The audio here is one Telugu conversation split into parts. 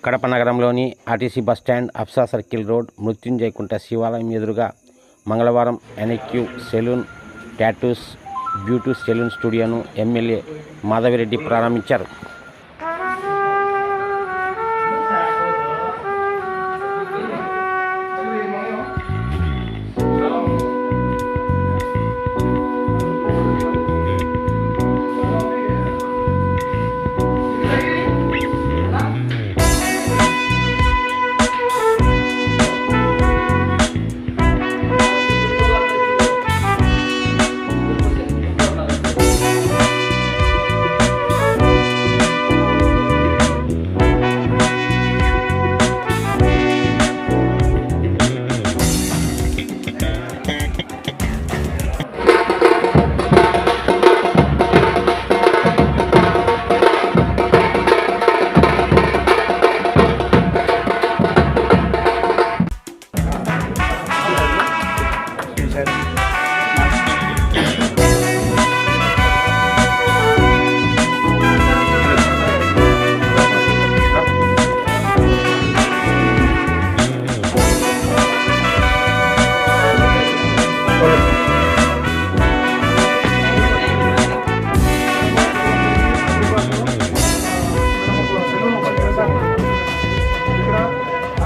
కడప నగరంలోని ఆర్టీసీ బస్టాండ్, అప్సా సర్కిల్ రోడ్, మృత్యుంజయ కుంట శివాలయం ఎదురుగా మంగళవారం NIQ salon, tattoos, beauty salon స్టూడియోను ఎమ్మెల్యే మాధవిరెడ్డి ప్రారంభించారు.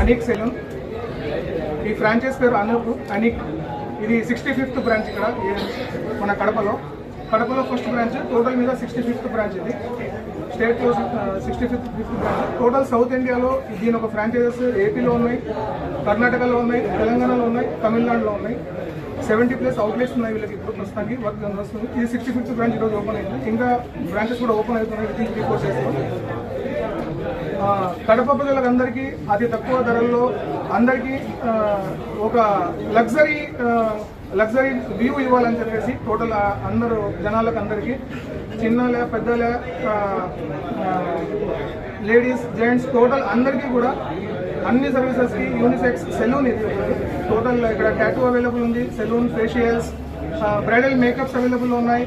అనిక్ సెలూన్, ఈ ఫ్రాంచైజ్ పేరు అనూప్ అనిక్. ఇది 65th బ్రాంచ్ ఇక్కడ మన కడపలో ఫస్ట్ బ్రాంచ్. టోటల్ మీద 65th బ్రాంచ్. ఇది స్టేట్లో 65th బ్రాంచ్. టోటల్ సౌత్ ఇండియాలో దీని ఒక ఫ్రాంచైజెస్ ఏపీలో ఉన్నాయి, కర్ణాటకలో ఉన్నాయి, తెలంగాణలో ఉన్నాయి, తమిళనాడులో ఉన్నాయి. 70+ అవుట్లెట్స్ ఉన్నాయి వీళ్ళకి ఇప్పుడు ప్రస్తుతానికి వర్క్ వస్తుంది. ఇది 65th బ్రాంచ్ ఈరోజు ఓపెన్ అయింది. ఇంకా బ్రాంచెస్ కూడా ఓపెన్ అవుతున్నాయి విత్ ఇన్ 3-4 డేస్లో. కడప ప్రజలకు అందరికీ అతి తక్కువ ధరల్లో అందరికీ ఒక లగ్జరీ వ్యూ ఇవ్వాలని చెప్పేసి టోటల్ అందరూ జనాలకు అందరికీ, చిన్నలే పెద్దలే, లేడీస్ జెంట్స్ టోటల్ అందరికీ కూడా అన్ని సర్వీసెస్కి యూనిసెక్స్ సెలూన్. ఇది టోటల్ ఇక్కడ టాటూ అవైలబుల్ ఉంది, salon, facials, bridal makeups available ఉన్నాయి.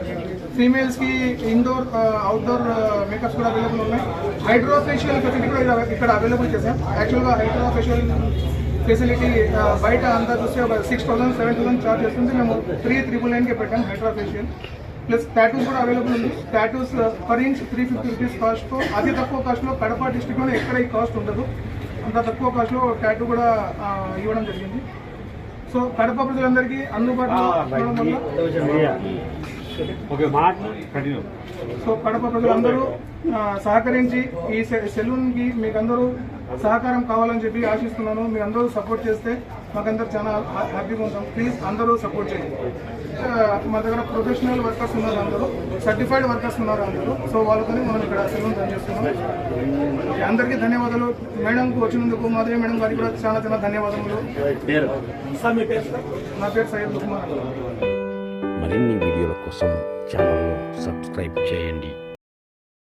ఫీమేల్స్కి ఇండోర్ అవుట్డోర్ మేకప్స్ కూడా అవైలబుల్ ఉన్నాయి. హైడ్రో ఫేషియల్ ఫెసిలిటీ కూడా ఇక్కడ అవైలబుల్ చేసాం. యాక్చువల్గా హైడ్రో ఫేషియల్ ఫెసిలిటీ బయట అంతా చూస్తే ఒక 6,000-7,000 ఛార్జ్ చేస్తుంది. మేము 3,999కి పెట్టాం హైడ్రో ఫేషియల్. ప్లస్ టాటూస్ కూడా అవైలబుల్ ఉంది. టాటూస్ పర్ ఇంచ్ 350 రూపీస్ కాస్ట్తో, అతి తక్కువ కాస్ట్లో కడప డిస్ట్రిక్ట్లోనే ఎక్కడ ఈ కాస్ట్ ఉండదు. అంత తక్కువ కాస్ట్లో టాటూ కూడా ఇవ్వడం జరిగింది. సో కడప ప్రజలందరికీ అందుబాటులో ఉండడం వల్ల సో కడప ప్రజలందరూ సహకరించి ఈ సెలూన్కి మీకు అందరూ సహకారం కావాలని చెప్పి ఆశిస్తున్నాను. మీరు అందరూ సపోర్ట్ చేస్తే మాకందరూ చాలా హ్యాపీగా ఉంటాం. ప్లీజ్ అందరూ సపోర్ట్ చేయండి. మా దగ్గర ప్రొఫెషనల్ వర్కర్స్ ఉన్నారు, అందరూ సర్టిఫైడ్ వర్కర్స్ ఉన్నారు అందరూ. సో వాళ్ళతో మనం ఇక్కడ సెలూన్ రన్ చేస్తున్నాం. అందరికీ ధన్యవాదాలు. మేడంకు వచ్చినందుకు మాధవి మేడం గారికి కూడా చాలా ధన్యవాదములు. నా పేరు సయ్యద్ కుమార్. మరిన్ని వీడియోల కోసం ఛానల్ను సబ్స్క్రైబ్ చేయండి.